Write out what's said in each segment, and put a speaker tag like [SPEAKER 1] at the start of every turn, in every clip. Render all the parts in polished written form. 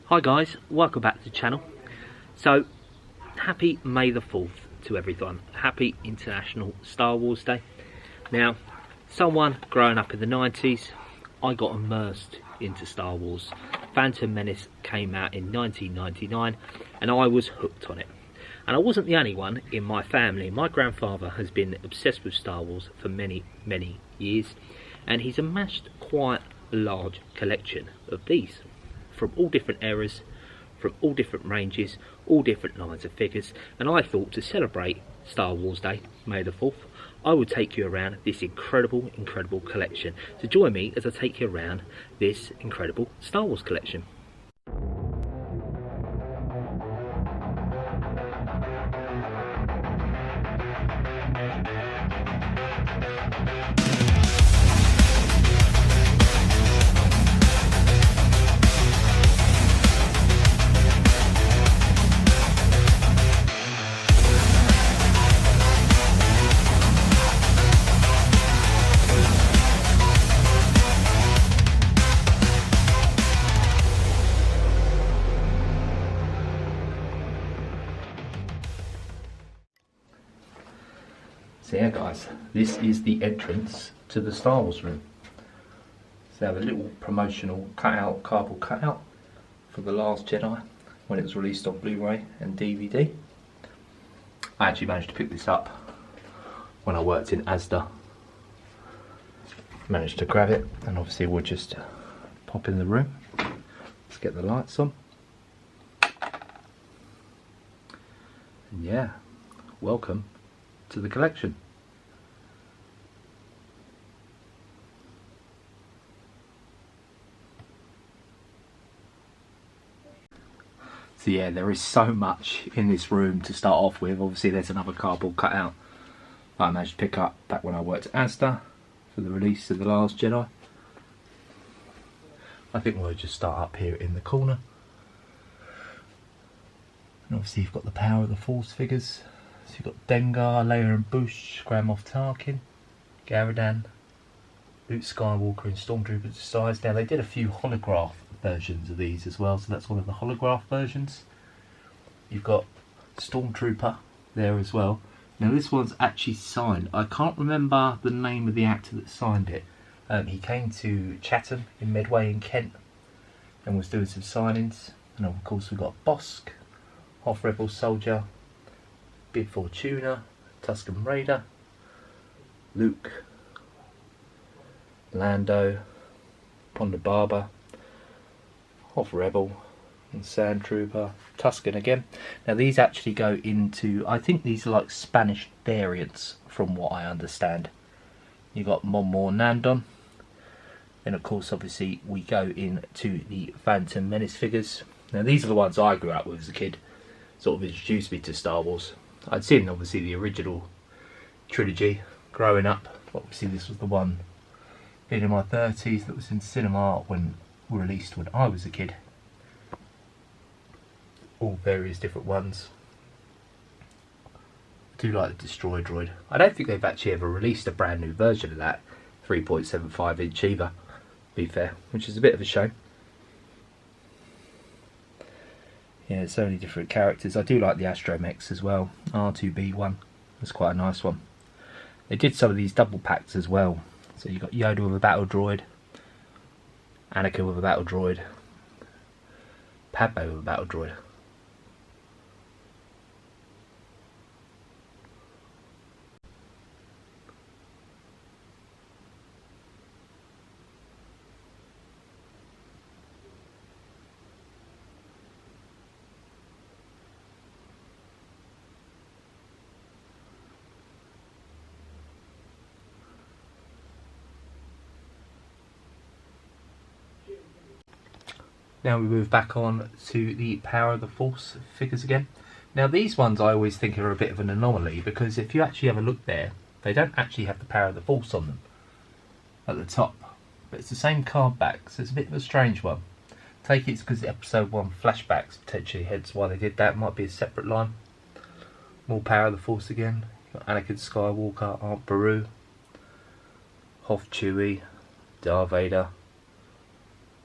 [SPEAKER 1] Hi guys, welcome back to the channel. So, happy May the 4th to everyone. Happy International Star Wars Day. Now, someone growing up in the 90s, I got immersed into Star Wars. Phantom Menace came out in 1999 and I was hooked on it. And I wasn't the only one in my family. My grandfather has been obsessed with Star Wars for many years, and he's amassed quite a large collection of these from all different eras, from all different ranges, all different lines of figures. And I thought, to celebrate Star Wars Day, May the 4th, I would take you around this incredible collection. So join me as I take you around this incredible Star Wars collection. So yeah guys, this is the entrance to the Star Wars room. So they have a little promotional cutout, cardboard cutout for The Last Jedi when it was released on Blu-ray and DVD. I actually managed to pick this up when I worked in Asda. Managed to grab it, and obviously we'll just pop in the room. Let's get the lights on. And yeah, welcome to the collection. So yeah, there is so much in this room to start off with. Obviously there's another cardboard cutout that I managed to pick up back when I worked at Asda for the release of The Last Jedi. I think we'll just start up here in the corner. And obviously you've got the Power of the Force figures. So you've got Dengar, Leia and Bush, Grand Moff Tarkin, Garadan, Luke Skywalker and Stormtrooper disguise. Now they did a few holograph versions of these as well, so that's one of the holograph versions. You've got Stormtrooper there as well. Now this one's actually signed. I can't remember the name of the actor that signed it. He came to Chatham in Medway in Kent and was doing some signings. And of course we've got Bosk, Hoth Rebel Soldier, Bib Fortuna, Tusken Raider, Luke, Lando, Ponda Baba, Hoth Rebel and Sand Trooper, Tusken again. Now these actually go into, I think these are like Spanish variants from what I understand. You've got Mon Nandon. Then of course obviously we go into the Phantom Menace figures. Now these are the ones I grew up with as a kid. Sort of introduced me to Star Wars. I'd seen obviously the original trilogy growing up. Obviously this was the one in my 30s that was in cinema when released when I was a kid. All various different ones. I do like the Destroy Droid. I don't think they've actually ever released a brand new version of that 3.75 inch either, to be fair, which is a bit of a shame. Yeah, so many different characters. I do like the Astromechs as well. R2B1, that's quite a nice one. They did some of these double packs as well. So you've got Yoda with a battle droid, Anakin with a battle droid, Padme with a battle droid. Now we move back on to the Power of the Force figures again. Now these ones I always think are a bit of an anomaly, because if you actually have a look there, they don't actually have the Power of the Force on them at the top. But it's the same card back, so it's a bit of a strange one. Take it's because the episode 1 flashbacks potentially, hence why they did that. Might be a separate line. More Power of the Force again. Got Anakin Skywalker, Aunt Beru, Hoth Chewie, Darth Vader,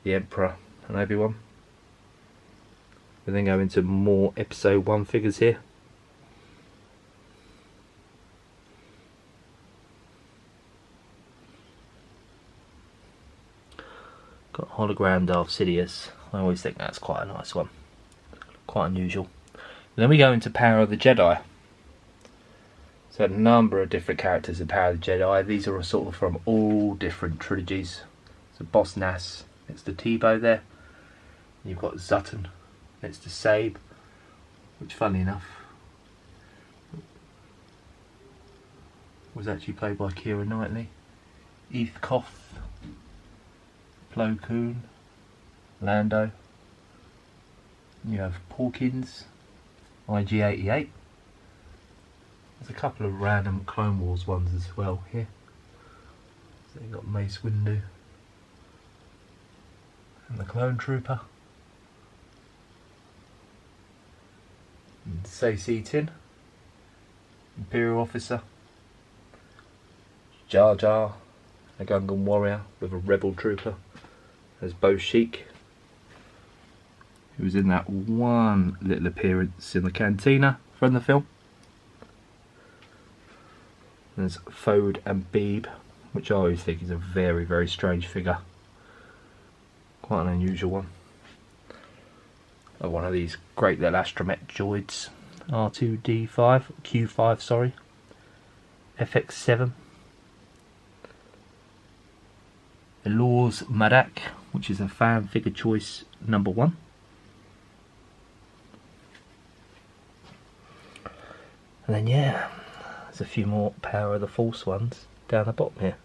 [SPEAKER 1] the Emperor and Obi-Wan. We then go into more episode 1 figures here. Got hologram Darth Sidious. I always think that's quite a nice one. Quite unusual. And then we go into Power of the Jedi. So a number of different characters in Power of the Jedi. These are sort of from all different trilogies. So Boss Nass next to Tebow there. You've got Zutton next to Sabe, which funnily enough was actually played by Keira Knightley. Eth Koth, Plo Koon, Lando. You have Porkins, IG-88. There's a couple of random Clone Wars ones as well here. So you've got Mace Windu and the Clone Trooper. And Say-Seatin, Imperial Officer. Jar Jar, a Gungan warrior with a Rebel Trooper. There's Bo Sheik, who was in that one little appearance in the cantina from the film. There's Fode and Beeb, which I always think is a very, very strange figure. Quite an unusual one. One of these great little astromech droids. R2D5, Q5, sorry. FX7. Elor's Madak, which is a fan figure choice number 1. And then yeah, there's a few more Power of the Force ones down the bottom here.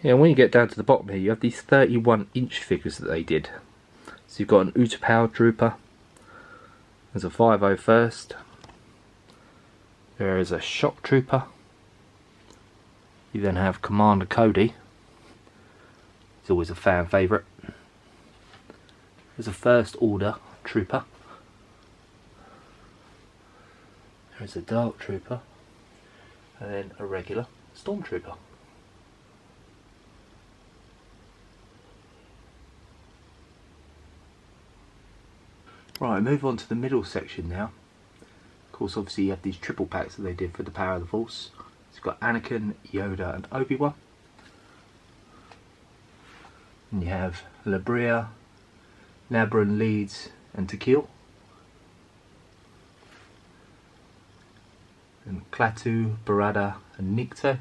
[SPEAKER 1] Yeah, when you get down to the bottom here, you have these 31-inch figures that they did. So you've got an Utapau Trooper. There's a 501st. There is a Shock Trooper. You then have Commander Cody. He's always a fan favourite. There's a First Order Trooper. There's a Dark Trooper. And then a regular Stormtrooper. Right, move on to the middle section now. Of course, obviously you have these triple packs that they did for the Power of the Force. So you've got Anakin, Yoda and Obi-Wan. And you have Labria, Nabran, Leeds and Tequil. And Klaatu, Barada and Nikto.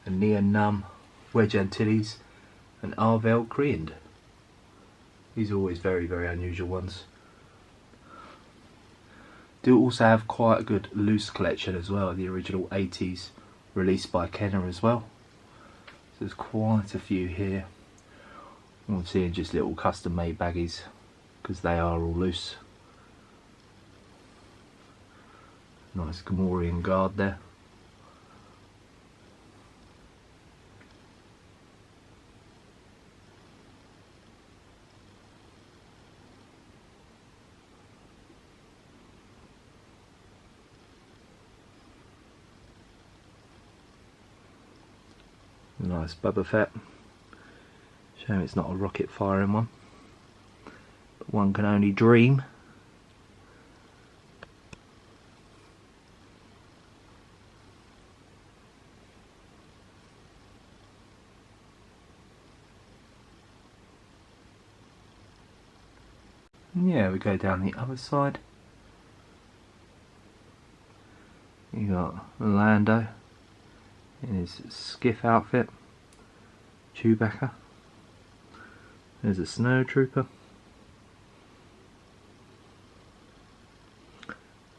[SPEAKER 1] And Nia Num, Wedge Antilles and Arvel Creand. These are always very, very unusual ones. Do also have quite a good loose collection as well, the original 80s released by Kenner as well. So there's quite a few here. I'm seeing just little custom made baggies because they are all loose. Nice Gamorrean guard there. Nice Boba Fett. Shame it's not a rocket firing one, but one can only dream. Yeah, we go down the other side. You got Lando in his skiff outfit, Chewbacca. There's a Snow Trooper,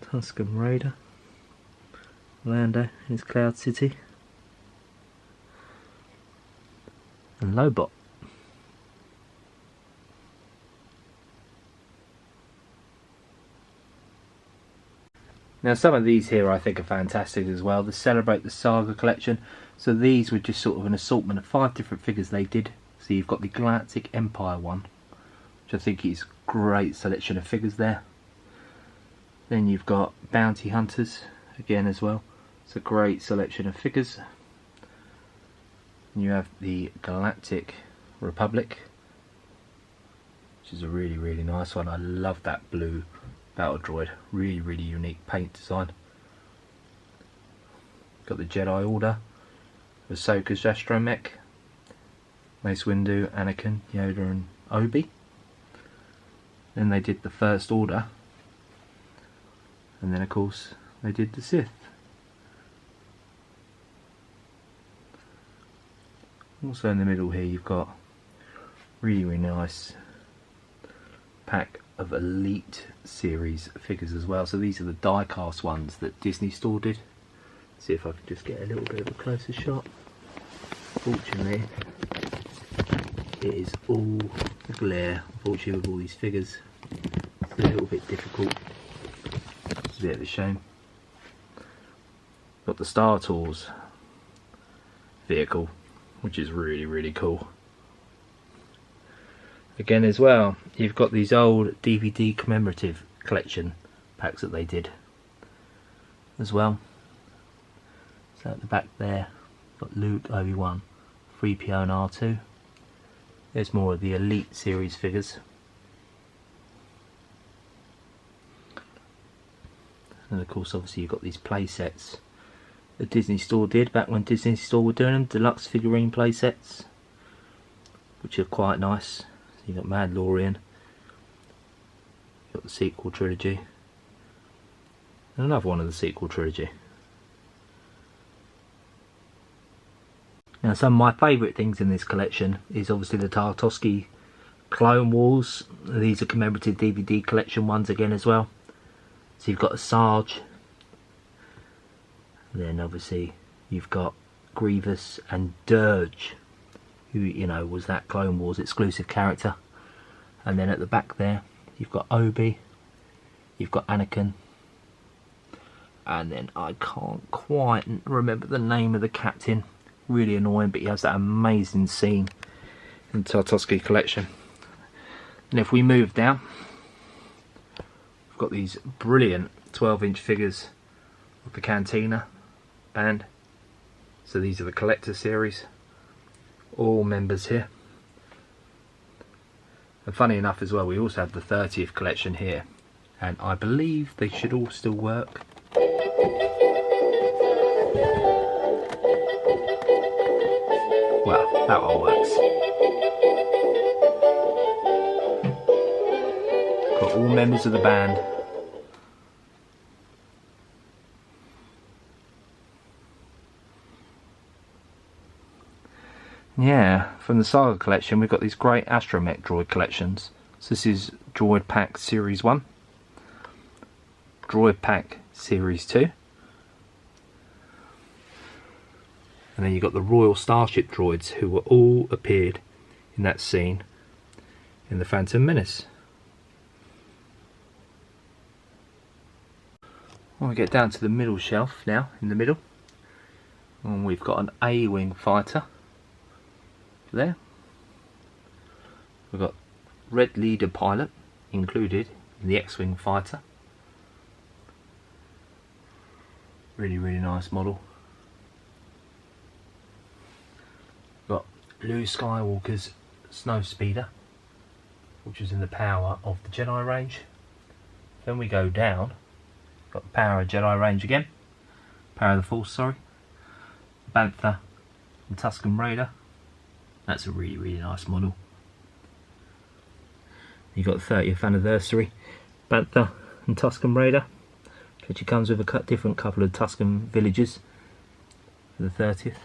[SPEAKER 1] Tusken Raider, Lando in his Cloud City, and Lobot. Now some of these here I think are fantastic as well. The Celebrate the Saga collection. So these were just sort of an assortment of 5 different figures they did. So you've got the Galactic Empire one, which I think is a great selection of figures there. Then you've got Bounty Hunters again as well. It's a great selection of figures. You have the Galactic Republic, which is a really nice one. I love that blue battle droid. Really unique paint design. Got the Jedi Order, Ahsoka's astromech, Mace Windu, Anakin, Yoda and Obi. Then they did the First Order, and then of course they did the Sith. Also in the middle here you've got really nice pack of Elite series figures as well. So these are the die cast ones that Disney Store did. See if I can just get a little bit of a closer shot. Fortunately it is all glare. Unfortunately with all these figures it's a little bit difficult. It's a bit of a shame. Got the Star Tours vehicle, which is really cool. Again as well, you've got these old DVD commemorative collection packs that they did as well. So at the back there, got Luke, Obi-Wan, 3PO and R2. There's more of the Elite series figures. And of course obviously you've got these play sets that Disney Store did back when Disney Store were doing them, deluxe figurine play sets, which are quite nice. So you've got Mandalorian, you've got the sequel trilogy, and another one of the sequel trilogy. Now some of my favourite things in this collection is obviously the Tartakovsky Clone Wars. These are commemorative DVD collection ones again as well. So you've got a Sarge, and then obviously you've got Grievous and Dirge, who, you know, was that Clone Wars exclusive character. And then at the back there you've got Obi, you've got Anakin, and then I can't quite remember the name of the captain. Really annoying, but he has that amazing scene in the Tartakovsky collection. And if we move down, we've got these brilliant 12-inch figures of the Cantina band. So these are the collector series, all members here. And funny enough as well, we also have the 30th collection here, and I believe they should all still work. Well, that one works. Got all members of the band. Yeah, from the Saga collection we've got these great astromech droid collections. So this is Droid Pack Series 1, Droid Pack Series 2, and then you've got the Royal Starship droids, who were all appeared in that scene in The Phantom Menace. When we get down to the middle shelf now, in the middle, and we've got an A-Wing fighter there. We've got Red Leader pilot included in the X-Wing fighter. Really nice model. We've got Luke Skywalker's Snow Speeder, which is in the power of the Jedi range. Then we go down, got the power of Jedi range again, power of the Force, sorry, Bantha and Tusken Raider. That's a really nice model. You've got the 30th anniversary Bantha and Tusken Raider, which comes with a different couple of Tusken villages for the 30th.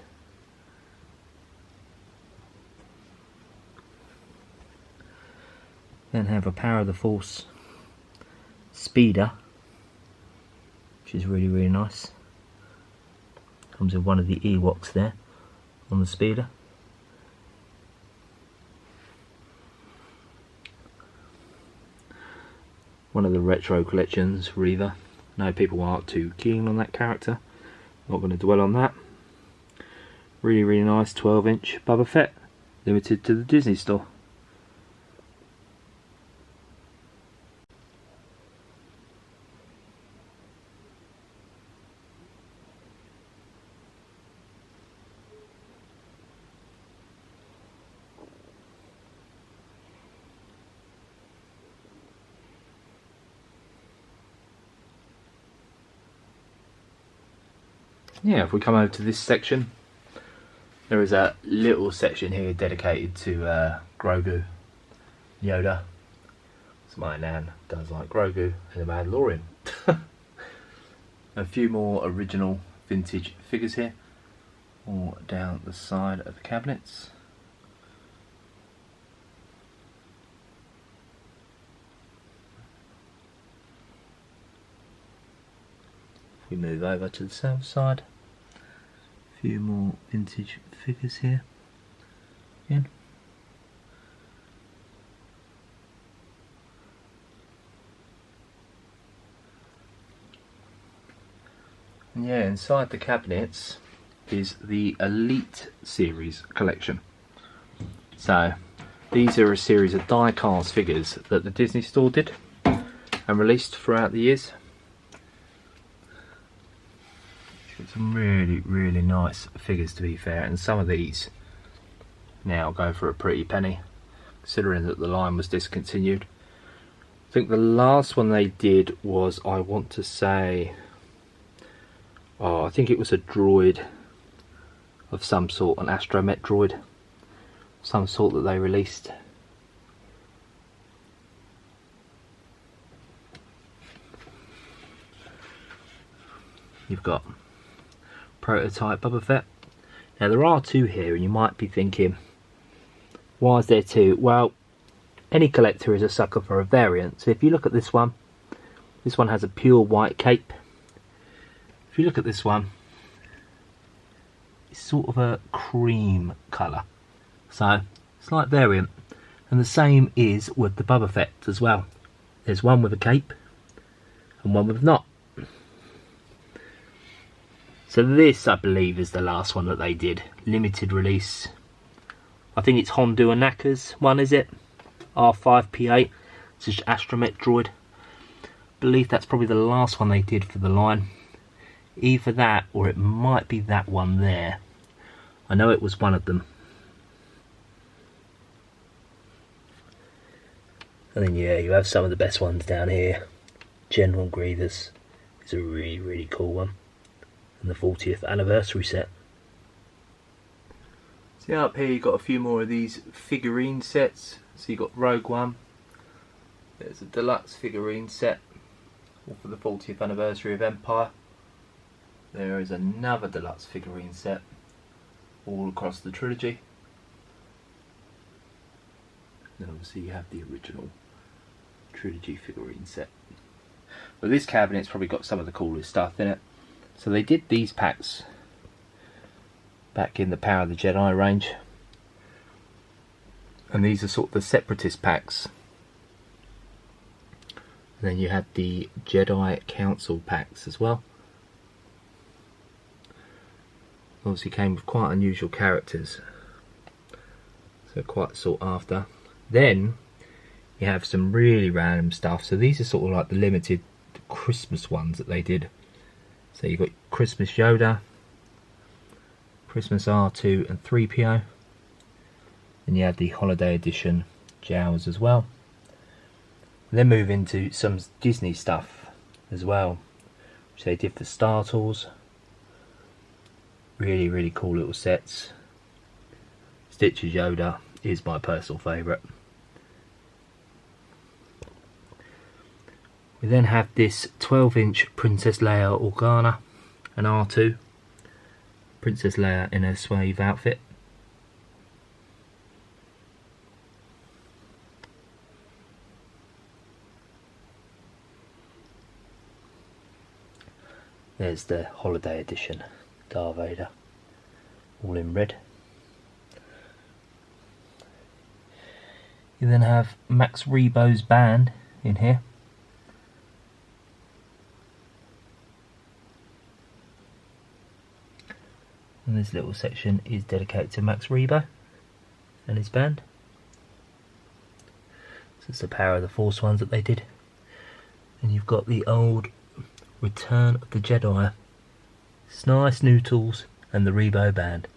[SPEAKER 1] Then have a Power of the Force Speeder, which is really nice. Comes with one of the Ewoks there on the speeder. One of the retro collections, Reva. No, people aren't too keen on that character. Not going to dwell on that. Really nice 12-inch Boba Fett, limited to the Disney Store. yeah, if we come over to this section, there is a little section here dedicated to Grogu, Yoda. So my nan does like Grogu and the Mandalorian. A few more original vintage figures here, all down the side of the cabinets. We move over to the south side. A few more vintage figures here. Again. And yeah, inside the cabinets is the Elite series collection. So these are a series of die-cast figures that the Disney Store did and released throughout the years. Some really nice figures, to be fair, and some of these now go for a pretty penny, considering that the line was discontinued. I think the last one they did was, I want to say, I think it was a droid of some sort, an astromech droid, some sort that they released. You've got prototype Boba Fett. Now there are two here, and you might be thinking, why is there two? Well, any collector is a sucker for a variant. So if you look at this one has a pure white cape. If you look at this one, it's sort of a cream colour. So slight variant. And the same is with the Boba Fett as well. There's one with a cape and one with not. So this, I believe, is the last one that they did. Limited release. I think it's Hondo and Knacker's one, is it? R5P8. It's just astromech droid. I believe that's probably the last one they did for the line. Either that, or it might be that one there. I know it was one of them. And then yeah, you have some of the best ones down here. General Grievous is a really cool one. And the 40th anniversary set. See up here you've got a few more of these figurine sets. So you've got Rogue One. There's a deluxe figurine set, all for the 40th anniversary of Empire. There is another deluxe figurine set, all across the trilogy. And obviously you have the original trilogy figurine set. But this cabinet's probably got some of the coolest stuff in it. So they did these packs back in the Power of the Jedi range. And these are sort of the Separatist packs. And then you had the Jedi Council packs as well. Obviously came with quite unusual characters. So quite sought after. Then you have some really random stuff. So these are sort of like the limited Christmas ones that they did. So you've got Christmas Yoda, Christmas R2 and 3PO. Then you have the holiday edition Jaws as well. And then move into some Disney stuff as well, which they did for Star Tours. Really cool little sets. Stitch's Yoda is my personal favourite. We then have this 12-inch Princess Leia Organa and R2. Princess Leia in her suave outfit. There's the holiday edition Darth Vader, all in red. You then have Max Rebo's band in here. And this little section is dedicated to Max Rebo and his band. So it's the Power of the Force ones that they did. And you've got the old Return of the Jedi, Nice New Tools and the Rebo band.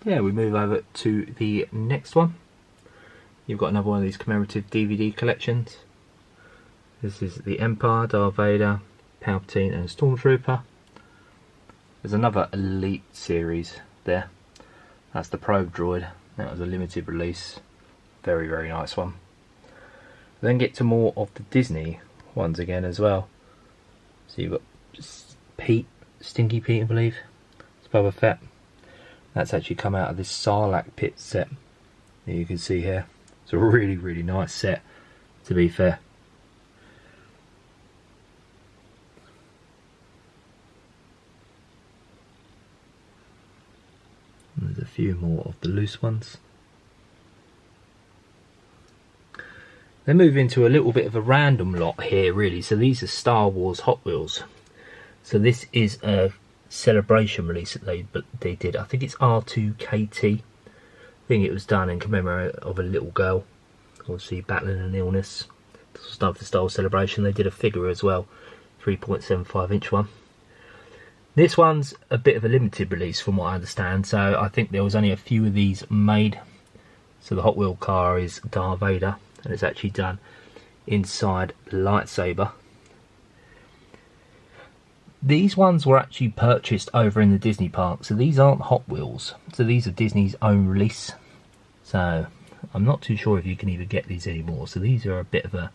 [SPEAKER 1] yeah, we move over to the next one. You've got another one of these commemorative DVD collections. This is the Empire, Darth Vader, Palpatine and Stormtrooper. There's another Elite series there. That's the Probe Droid. That was a limited release. Very, very nice one. Then get to more of the Disney ones again as well. So you've got Pete, Stinky Pete I believe. It's Boba Fett. That's actually come out of this Sarlacc pit set that you can see here. It's a really, really nice set, to be fair. And there's a few more of the loose ones. They move into a little bit of a random lot here, really. So these are Star Wars Hot Wheels. So this is a celebration release that they did. I think it's R2KT. I think it was done in commemoration of a little girl, obviously battling an illness. Start the Star Wars celebration. They did a figure as well, 3.75 inch one. This one's a bit of a limited release from what I understand, so I think there was only a few of these made. So the Hot Wheel car is Darth Vader, and it's actually done inside the lightsaber. These ones were actually purchased over in the Disney park, so these aren't Hot Wheels. So these are Disney's own release. So I'm not too sure if you can even get these anymore. So these are a bit of a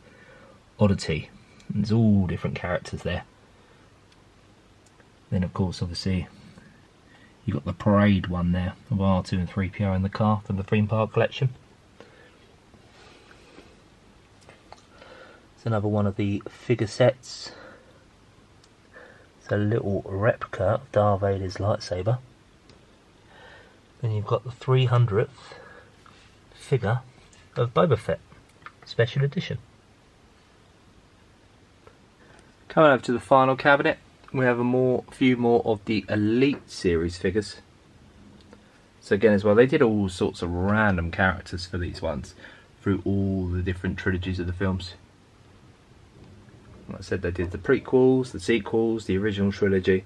[SPEAKER 1] oddity. There's all different characters there. Then of course, obviously, you've got the parade one there of R2 and 3PO in the car from the theme park collection. It's another one of the figure sets. It's a little replica of Darth Vader's lightsaber. Then you've got the 300th figure of Boba Fett, special edition. Coming over to the final cabinet, we have a few more of the Elite series figures. So again as well, they did all sorts of random characters for these ones through all the different trilogies of the films. Like I said, they did the prequels, the sequels, the original trilogy.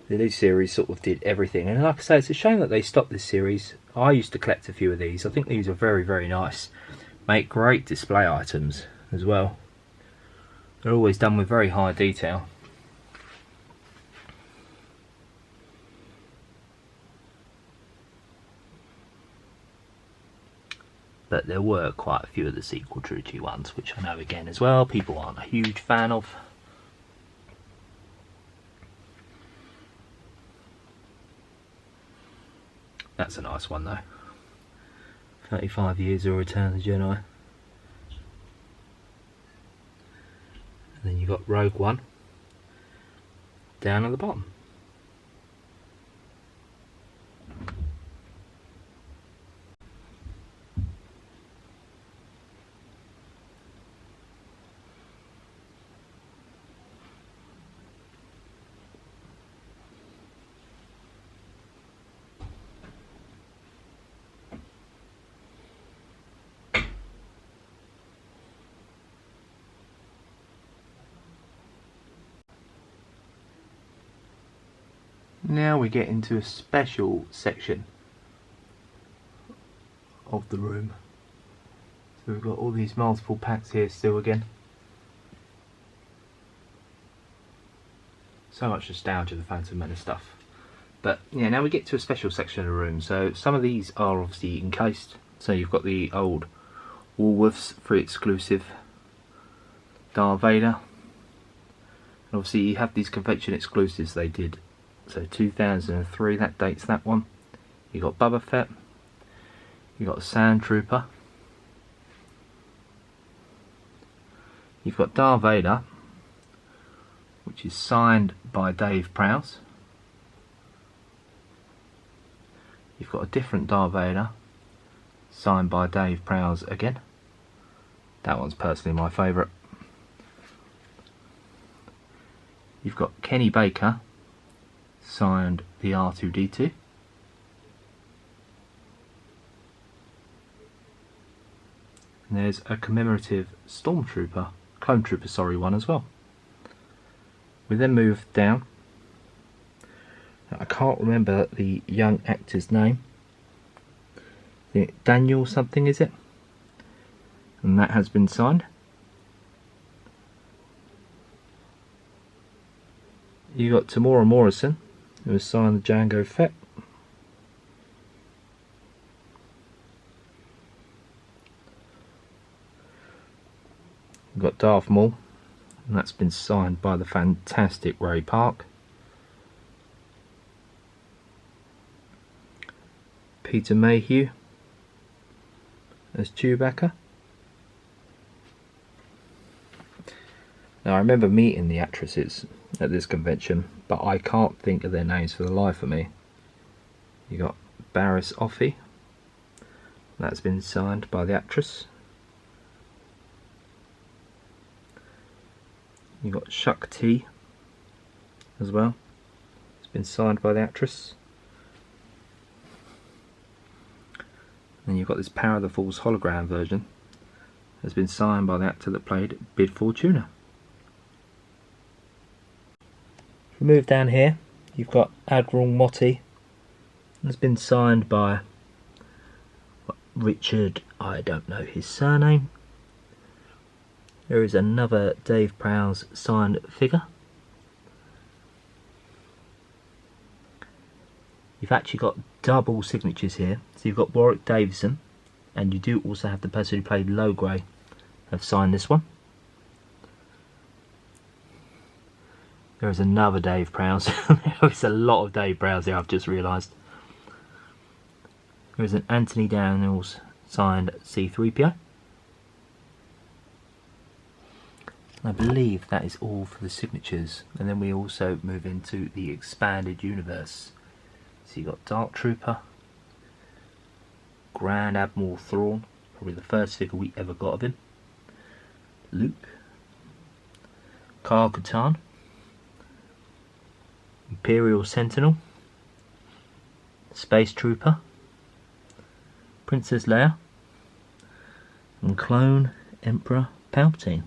[SPEAKER 1] The Elite series sort of did everything, and like I say, it's a shame that they stopped this series. I used to collect a few of these. I think these are very, very nice. Make great display items as well. They're always done with very high detail. But there were quite a few of the sequel trilogy ones, which I know again as well people aren't a huge fan of. That's a nice one though. 35 years of Return of the Jedi. And then you've got Rogue One down at the bottom. Now we get into a special section of the room. So we've got all these multiple packs here still again. So much nostalgia, the Phantom Menace stuff. But yeah, now we get to a special section of the room. So some of these are obviously encased. So you've got the old Woolworths free exclusive Darth Vader. And obviously you have these convention exclusives they did. So 2003, that dates that one. You got Boba Fett. You got Sand Trooper. You've got Darth Vader, which is signed by Dave Prowse. You've got a different Darth Vader, signed by Dave Prowse again. That one's personally my favourite. You've got Kenny Baker, signed the R2-D2. And there's a commemorative Stormtrooper, Clone Trooper, sorry, one as well. We then move down. Now, I can't remember the young actor's name, Daniel something, is it? And that has been signed. You got Tamora Morrison, who has signed the Jango Fett. You've got Darth Maul, and that's been signed by the fantastic Ray Park. Peter Mayhew as Chewbacca. Now I remember meeting the actresses at this convention, but I can't think of their names for the life of me. You got Barriss Offee, that's been signed by the actress. You got Shuck T as well, it's been signed by the actress. And you've got this Power of the Force hologram version, has been signed by the actor that played Bib Fortuna. If we move down here, you've got Admiral Motti, has been signed by Richard, I don't know his surname. There is another Dave Prowse signed figure. You've actually got double signatures here. So you've got Warwick Davison, and you do also have the person who played Logray have signed this one. There is another Dave Prowse. There's a lot of Dave Prowse here, I've just realised. There is an Anthony Daniels signed C-3PO. I believe that is all for the signatures, and then we also move into the expanded universe. So you've got Dark Trooper, Grand Admiral Thrawn, probably the first figure we ever got of him, Luke, Kyle Katarn, Imperial Sentinel, Space Trooper, Princess Leia, and Clone Emperor Palpatine.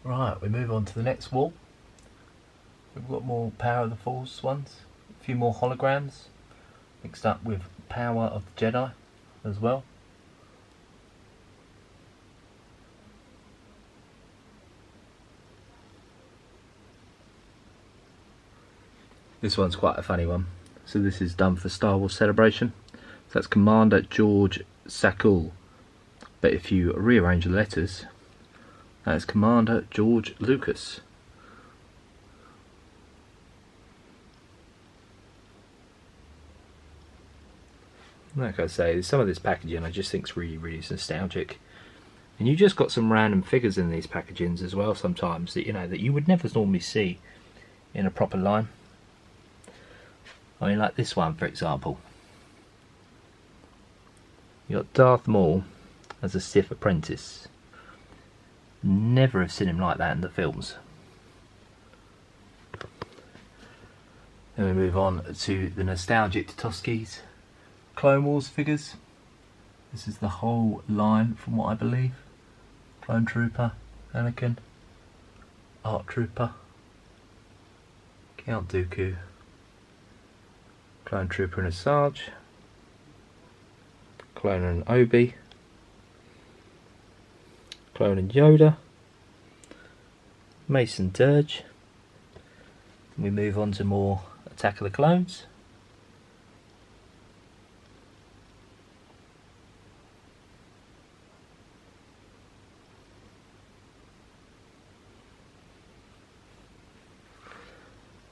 [SPEAKER 1] Right, we move on to the next wall. We've got more Power of the Force ones, a few more holograms, mixed up with Power of the Jedi as well. This one's quite a funny one. So this is done for Star Wars Celebration. So that's Commander George Sakul. But if you rearrange the letters, that is Commander George Lucas. Like I say, some of this packaging I just think is really nostalgic. And you just got some random figures in these packagings as well sometimes that that you would never normally see in a proper line. I mean, like this one for example. You got Darth Maul as a Sith apprentice. Never have seen him like that in the films. Then we move on to the nostalgic Toski's Clone Wars figures. This is the whole line from what I believe. Clone Trooper, Anakin, Art Trooper, Count Dooku, Clone Trooper and Asajj, Clone and Obi, Clone and Yoda, Mason Dirge. We move on to more Attack of the Clones.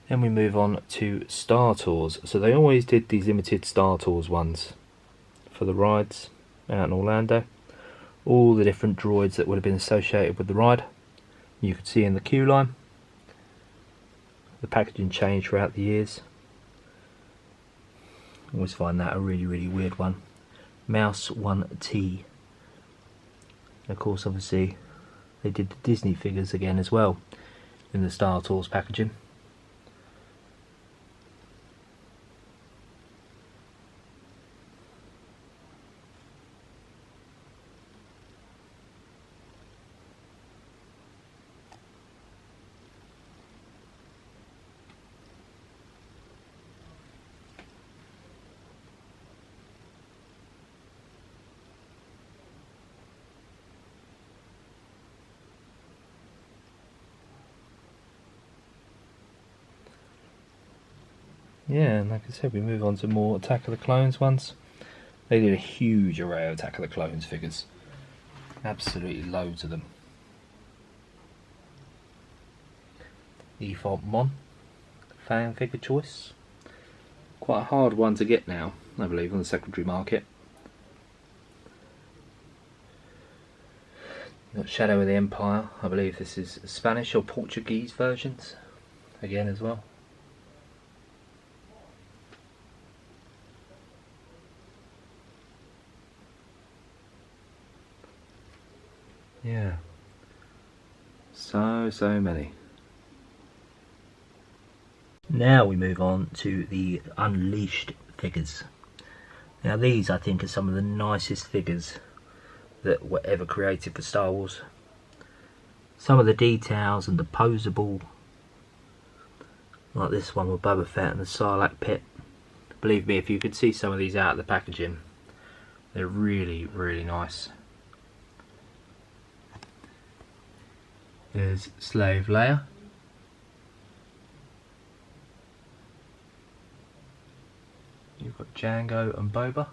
[SPEAKER 1] Then we move on to Star Tours. So they always did these limited Star Tours ones for the rides out in Orlando. All the different droids that would have been associated with the ride. You could see in the queue line. The packaging changed throughout the years. I always find that a really weird one. Mouse 1T. Of course, obviously, they did the Disney figures again as well in the Star Tours packaging. Yeah, and like I said, we move on to more Attack of the Clones ones. They did a huge array of Attack of the Clones figures. Absolutely loads of them. Default Mon, fan figure choice. Quite a hard one to get now, I believe, on the secondary market. You've got Shadow of the Empire. I believe this is Spanish or Portuguese versions again as well. Yeah, so many. Now we move on to the Unleashed figures. Now these, I think, are some of the nicest figures that were ever created for Star Wars. Some of the details and the posable, like this one with Boba Fett and the Sarlacc pit. Believe me, if you could see some of these out of the packaging, they're really nice. There's Slave Leia. You've got Django and Boba.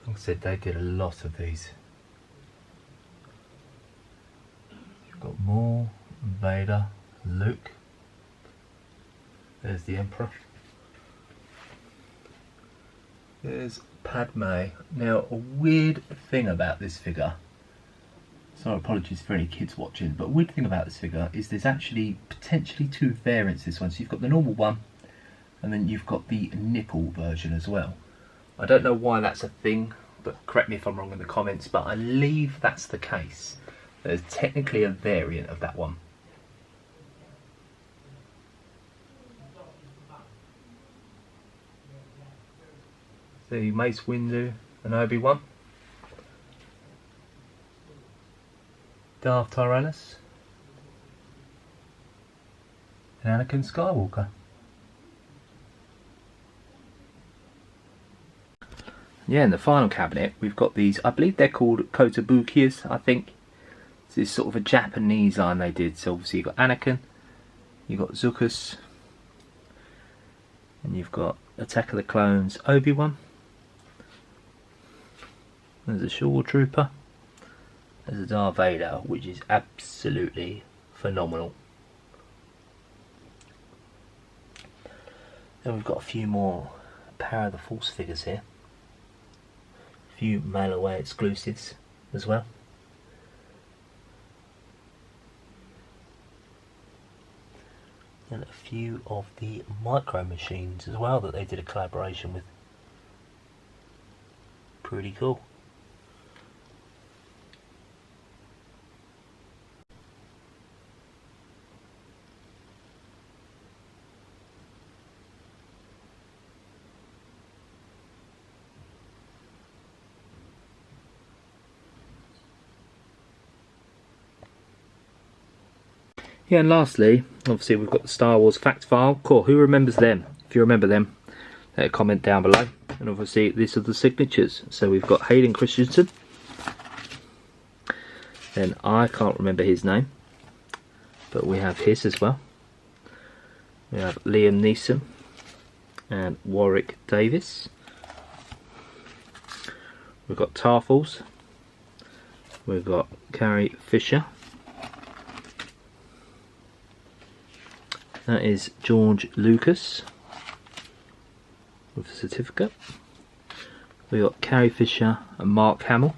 [SPEAKER 1] Like I said, they did a lot of these. You've got Maul, Vader, Luke. There's the Emperor. There's Padme. Now, a weird thing about this figure, sorry, apologies for any kids watching, but a weird thing about this figure is there's actually potentially two variants this one. So you've got the normal one, and then you've got the nipple version as well. I don't know why that's a thing, but correct me if I'm wrong in the comments, but I believe that's the case. There's technically a variant of that one. The Mace Windu and Obi-Wan. Darth Tyrannus and Anakin Skywalker. Yeah, in the final cabinet we've got these, I believe they're called Kotobukias, I think. This is sort of a Japanese line they did. So obviously you've got Anakin, you've got Zuckuss, and you've got Attack of the Clones Obi-Wan. There's a Shore Trooper. There's a Darth Vader, which is absolutely phenomenal. Then we've got a few more Power of the Force figures here. A few mail away exclusives as well. And a few of the Micro Machines as well that they did a collaboration with. Pretty cool. Yeah, and lastly, obviously we've got the Star Wars fact file. Cool, who remembers them? If you remember them, comment down below. And obviously these are the signatures. So we've got Hayden Christensen. Then I can't remember his name, but we have his as well. We have Liam Neeson and Warwick Davis. We've got Tarfels. We've got Carrie Fisher. That is George Lucas with a certificate. We got Carrie Fisher and Mark Hamill.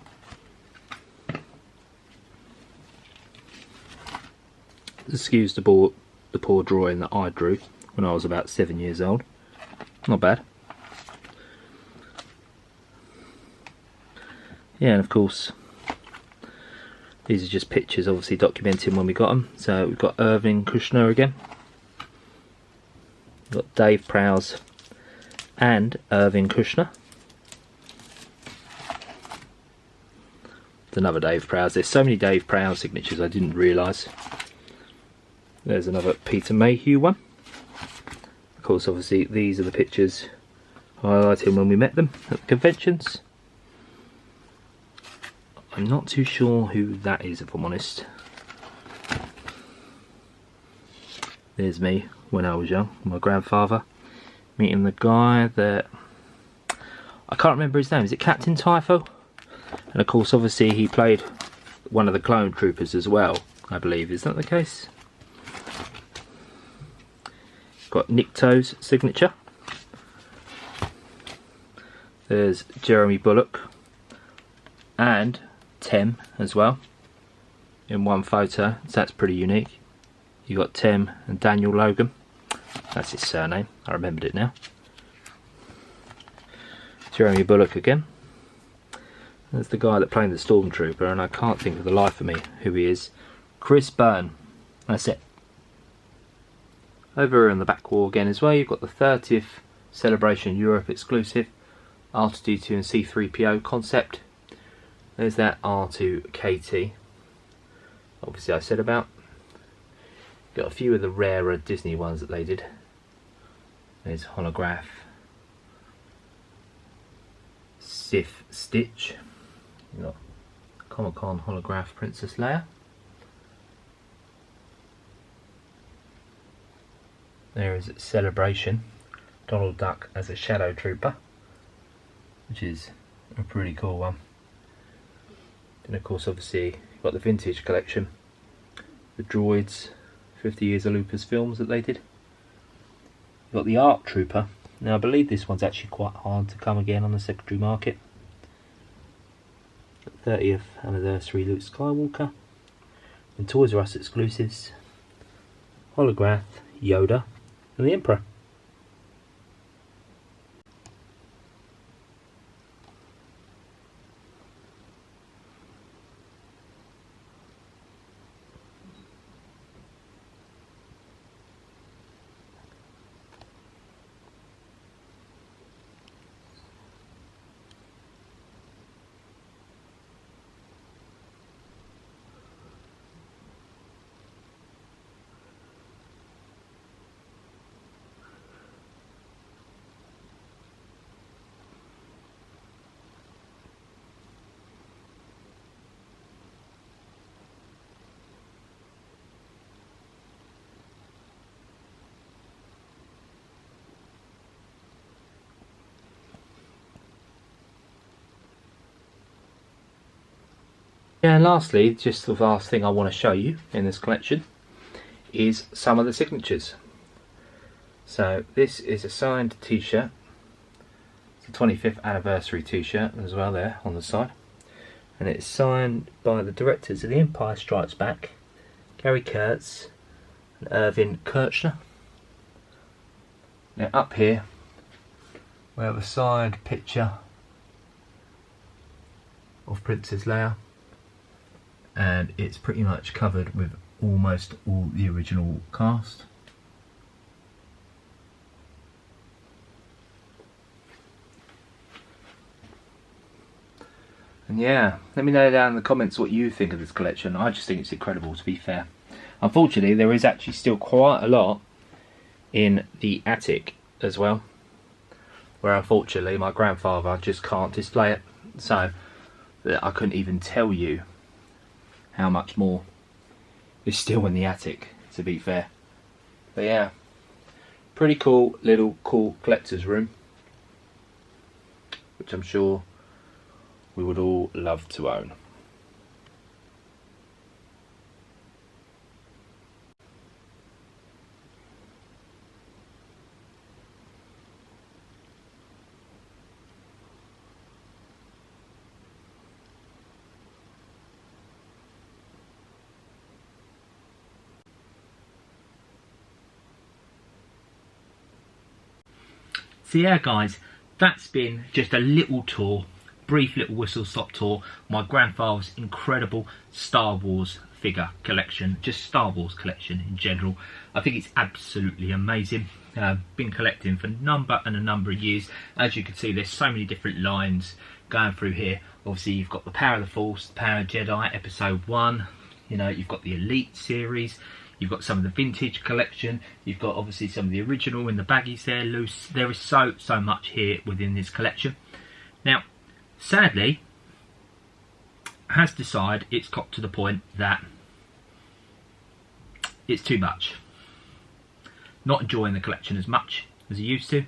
[SPEAKER 1] Excuse the poor drawing that I drew when I was about 7 years old. Not bad. Yeah, and of course, these are just pictures, obviously documenting when we got them. So we've got Irving Kushner again. We've got Dave Prowse and Irving Kushner. There's another Dave Prowse. There's so many Dave Prowse signatures I didn't realise. There's another Peter Mayhew one. Of course, obviously, these are the pictures highlighting when we met them at the conventions. I'm not too sure who that is, if I'm honest. There's me when I was young, my grandfather, meeting the guy that... I can't remember his name. Is it Captain Typho? And of course, obviously, he played one of the clone troopers as well, I believe. Is that the case? Got Nikto's signature. There's Jeremy Bulloch and Tem as well in one photo, so that's pretty unique. You got Tem and Daniel Logan. That's his surname. I remembered it now. Jeremy Bulloch again. There's the guy that played the Stormtrooper, and I can't think of the life of me who he is. Chris Byrne. That's it. Over in the back wall again as well, you've got the 30th Celebration Europe exclusive R2-D2 and C3PO concept. There's that R2-KT. Obviously I said about. Got a few of the rarer Disney ones that they did. There's holograph Sith Stitch. You've got Comic-Con holograph Princess Leia. There is Celebration Donald Duck as a Shadow Trooper, which is a pretty cool one. And of course, obviously, you've got the vintage collection, the droids, 50 years of Lucasfilms that they did. You've got the ARC Trooper. Now I believe this one's actually quite hard to come again on the secondary market. 30th anniversary Luke Skywalker. And Toys R Us exclusives, holograph Yoda and the Emperor. Yeah, and lastly, just the last thing I want to show you in this collection is some of the signatures. So this is a signed t-shirt. It's a 25th anniversary t-shirt as well there on the side. And it's signed by the directors of The Empire Strikes Back, Gary Kurtz and Irvin Kershner. Now up here we have a signed picture of Princess Leia, and it's pretty much covered with almost all the original cast. And yeah, let me know down in the comments what you think of this collection. I just think it's incredible, to be fair. Unfortunately, there is actually still quite a lot in the attic as well, where unfortunately my grandfather just can't display it, so I couldn't even tell you how much more is still in the attic, to be fair. But yeah, pretty cool little collector's room, which I'm sure we would all love to own. So yeah guys, that's been just a little tour, brief little whistle-stop tour, my grandfather's incredible Star Wars figure collection, just Star Wars collection in general. I think it's absolutely amazing. Been collecting for a number of years. As you can see, there's so many different lines going through here. Obviously you've got the Power of the Force, the Power of Jedi, episode 1, you know, you've got the Elite series, you've got some of the vintage collection, you've got obviously some of the original in the baggies there loose. There is so much here within this collection. Now sadly, has decided it's got to the point that it's too much. Not enjoying the collection as much as I used to,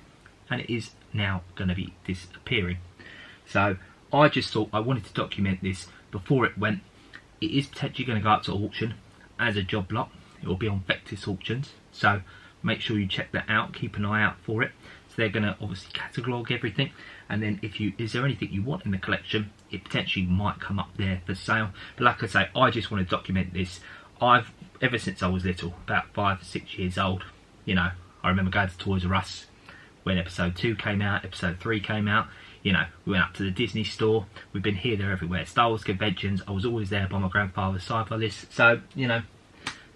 [SPEAKER 1] and it is now going to be disappearing. So I just thought I wanted to document this before it went. It is potentially going to go up to auction as a job lot. It will be on Vectis auctions, so make sure you check that out, keep an eye out for it. So they're going to obviously catalogue everything, and then is there anything you want in the collection, it potentially might come up there for sale. But like I say, I just want to document this. Ever since I was little, about 5 or 6 years old, you know, I remember going to Toys R Us when episode 2 came out, episode 3 came out. You know, we went up to the Disney store, we've been here, there, everywhere. Star Wars conventions, I was always there by my grandfather's sci-fi list. So, you know,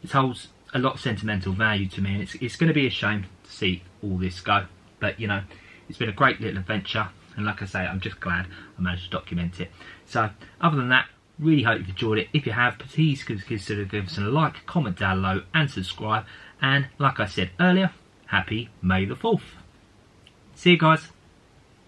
[SPEAKER 1] this holds a lot of sentimental value to me, and it's going to be a shame to see all this go. But, you know, it's been a great little adventure, and like I say, I'm just glad I managed to document it. So, other than that, really hope you've enjoyed it. If you have, please consider giving us a like, comment down below, and subscribe. And like I said earlier, happy May the 4th. See you guys.